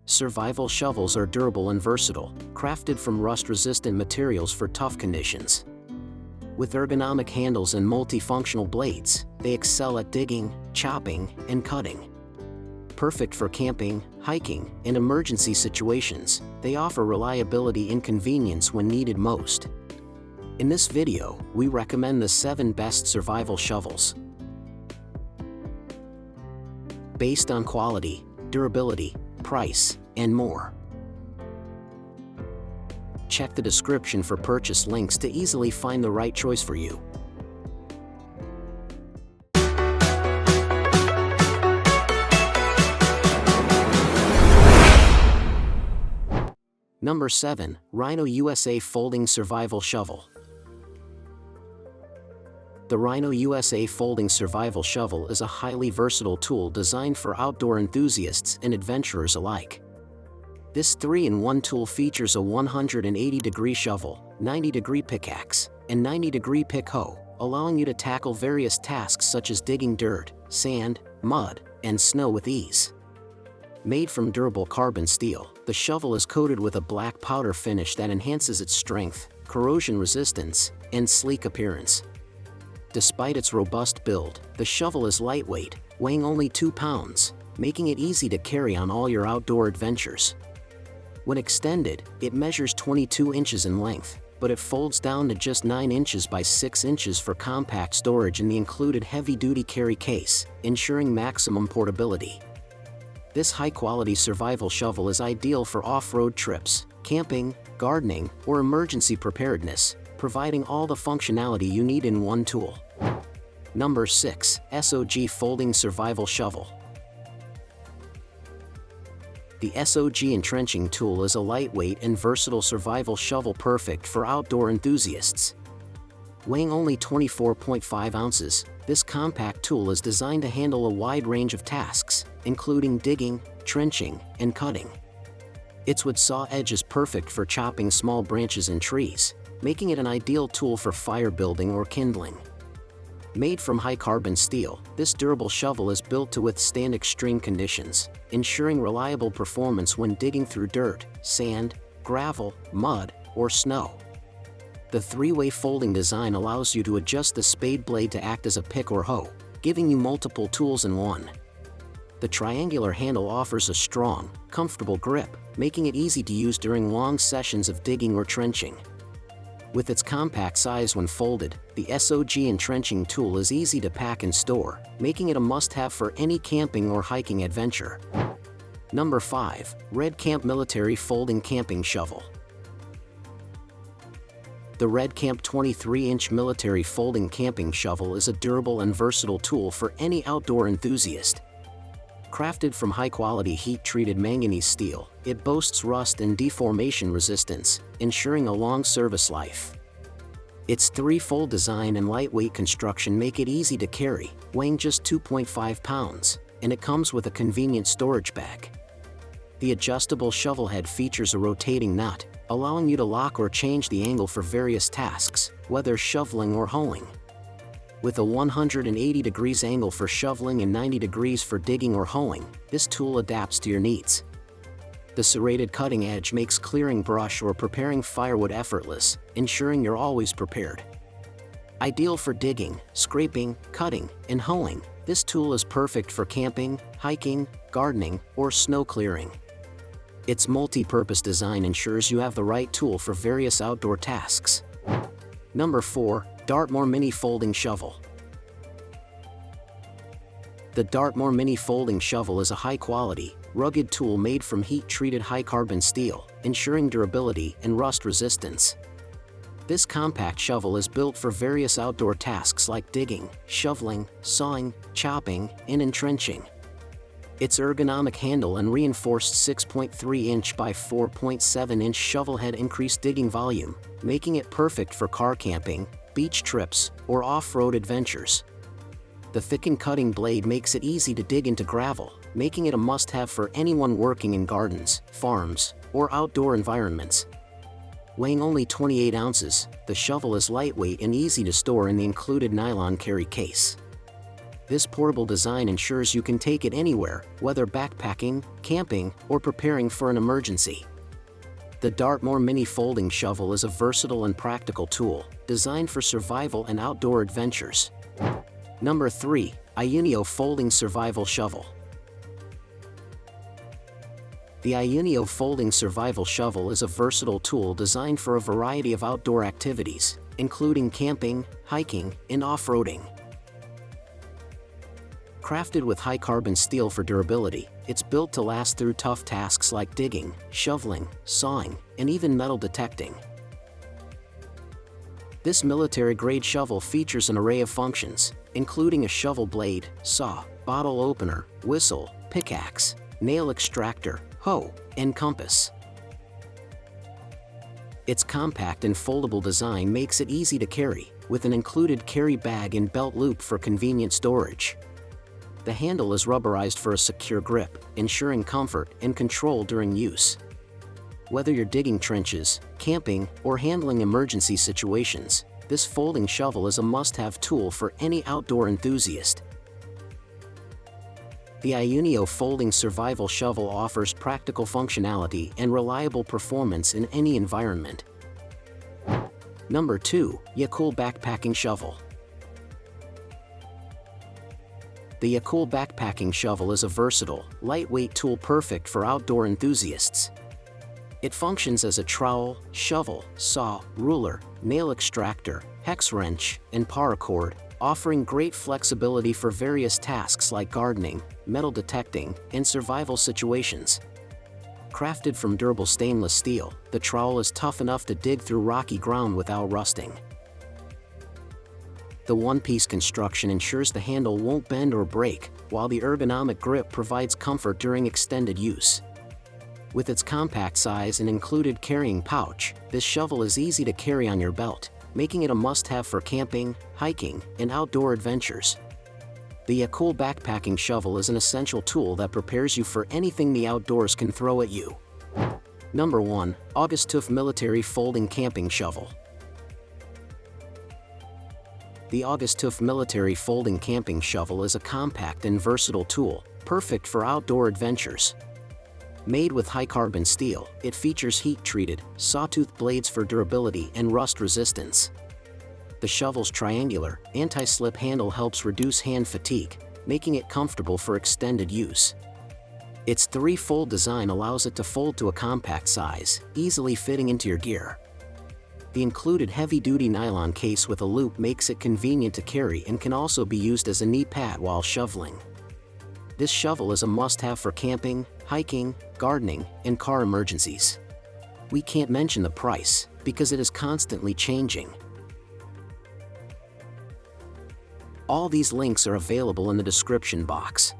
Survival shovels are durable and versatile, crafted from rust-resistant materials for tough conditions. With ergonomic handles and multifunctional blades, they excel at digging, chopping, and cutting. Perfect for camping, hiking, and emergency situations, they offer reliability and convenience when needed most. In this video, we recommend the 7 best survival shovels. Based on quality, durability, price, and more. Check the description for purchase links to easily find the right choice for you. Number 7. RHINO USA Folding Survival Shovel. The RHINO USA Folding Survival Shovel is a highly versatile tool designed for outdoor enthusiasts and adventurers alike. This 3-in-1 tool features a 180-degree shovel, 90-degree pickaxe, and 90-degree pick hoe, allowing you to tackle various tasks such as digging dirt, sand, mud, and snow with ease. Made from durable carbon steel, the shovel is coated with a black powder finish that enhances its strength, corrosion resistance, and sleek appearance. Despite its robust build, the shovel is lightweight, weighing only 2 pounds, making it easy to carry on all your outdoor adventures. When extended, it measures 22 inches in length, but it folds down to just 9 inches by 6 inches for compact storage in the included heavy-duty carry case, ensuring maximum portability. This high-quality survival shovel is ideal for off-road trips, camping, gardening, or emergency preparedness, providing all the functionality you need in one tool. Number 6. SOG Folding Survival Shovel. The SOG entrenching tool is a lightweight and versatile survival shovel perfect for outdoor enthusiasts. Weighing only 24.5 ounces, this compact tool is designed to handle a wide range of tasks, including digging, trenching, and cutting. Its wood saw edge is perfect for chopping small branches and trees, making it an ideal tool for fire building or kindling. Made from high-carbon steel, this durable shovel is built to withstand extreme conditions, ensuring reliable performance when digging through dirt, sand, gravel, mud, or snow. The 3-way folding design allows you to adjust the spade blade to act as a pick or hoe, giving you multiple tools in one. The triangular handle offers a strong, comfortable grip, making it easy to use during long sessions of digging or trenching. With its compact size when folded, the SOG entrenching tool is easy to pack and store, making it a must-have for any camping or hiking adventure. Number 5. REDCAMP Military Folding Camping Shovel. The REDCAMP 23-inch military folding camping shovel is a durable and versatile tool for any outdoor enthusiast. Crafted from high-quality heat-treated manganese steel, it boasts rust and deformation resistance, ensuring a long service life. Its 3-fold design and lightweight construction make it easy to carry, weighing just 2.5 pounds, and it comes with a convenient storage bag. The adjustable shovel head features a rotating nut, allowing you to lock or change the angle for various tasks, whether shoveling or hoeing. With a 180 degrees angle for shoveling and 90 degrees for digging or hoeing, this tool adapts to your needs. The serrated cutting edge makes clearing brush or preparing firewood effortless, ensuring you're always prepared. Ideal for digging, scraping, cutting, and hoeing, this tool is perfect for camping, hiking, gardening, or snow clearing. Its multi-purpose design ensures you have the right tool for various outdoor tasks. Number 4. DARTMOOR Mini Folding Shovel. The DARTMOOR Mini Folding Shovel is a high-quality, rugged tool made from heat-treated high-carbon steel, ensuring durability and rust resistance. This compact shovel is built for various outdoor tasks like digging, shoveling, sawing, chopping, and entrenching. Its ergonomic handle and reinforced 6.3-inch by 4.7-inch shovel head increase digging volume, making it perfect for car camping, beach trips, or off-road adventures. The thickened cutting blade makes it easy to dig into gravel, making it a must-have for anyone working in gardens, farms, or outdoor environments. Weighing only 28 ounces, the shovel is lightweight and easy to store in the included nylon carry case. This portable design ensures you can take it anywhere, whether backpacking, camping, or preparing for an emergency. The DARTMOOR Mini Folding Shovel is a versatile and practical tool, designed for survival and outdoor adventures. Number 3. Iunio Folding Survival Shovel. The Iunio Folding Survival Shovel is a versatile tool designed for a variety of outdoor activities, including camping, hiking, and off-roading. Crafted with high-carbon steel for durability, it's built to last through tough tasks like digging, shoveling, sawing, and even metal detecting. This military-grade shovel features an array of functions, including a shovel blade, saw, bottle opener, whistle, pickaxe, nail extractor, hoe, and compass. Its compact and foldable design makes it easy to carry, with an included carry bag and belt loop for convenient storage. The handle is rubberized for a secure grip, ensuring comfort and control during use. Whether you're digging trenches, camping, or handling emergency situations, this folding shovel is a must-have tool for any outdoor enthusiast. The Iunio Folding Survival Shovel offers practical functionality and reliable performance in any environment. Number 2. Yeacool Backpacking Shovel. The Yeacool Backpacking Shovel is a versatile, lightweight tool perfect for outdoor enthusiasts. It functions as a trowel, shovel, saw, ruler, nail extractor, hex wrench, and paracord, offering great flexibility for various tasks like gardening, metal detecting, and survival situations. Crafted from durable stainless steel, the trowel is tough enough to dig through rocky ground without rusting. The one-piece construction ensures the handle won't bend or break, while the ergonomic grip provides comfort during extended use. With its compact size and included carrying pouch, this shovel is easy to carry on your belt, making it a must-have for camping, hiking, and outdoor adventures. The Yeacool Backpacking Shovel is an essential tool that prepares you for anything the outdoors can throw at you. Number 1. AugTouf Military Folding Camping Shovel. The AugTouf Military Folding Camping Shovel is a compact and versatile tool, perfect for outdoor adventures. Made with high-carbon steel, it features heat-treated, sawtooth blades for durability and rust resistance. The shovel's triangular, anti-slip handle helps reduce hand fatigue, making it comfortable for extended use. Its three-fold design allows it to fold to a compact size, easily fitting into your gear. The included heavy-duty nylon case with a loop makes it convenient to carry and can also be used as a knee pad while shoveling. This shovel is a must-have for camping, hiking, gardening, and car emergencies. We can't mention the price, because it is constantly changing. All these links are available in the description box.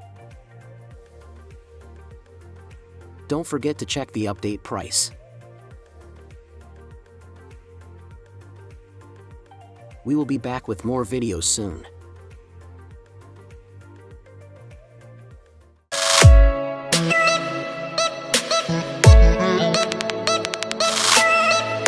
Don't forget to check the update price. We will be back with more videos soon.